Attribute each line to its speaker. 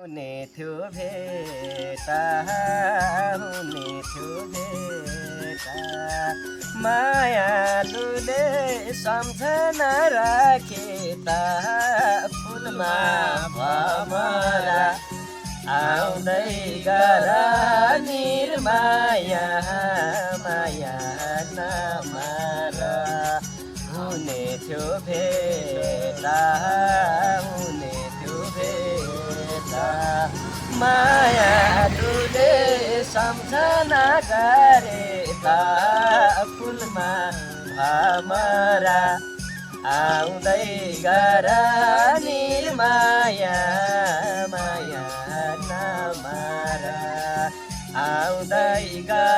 Speaker 1: हुने थियो भेटा हुने थियो भेटा मायालुले सम्झना राखे ता फुलमा भमरा आउँदै गर निर्माया माया नमार हुने थियो भेटा हुने थियो भेटा मायालुले सम्झना गरे ता फुलमा भमरा आउँदै गर निर्माया माया नमार आउँदै गर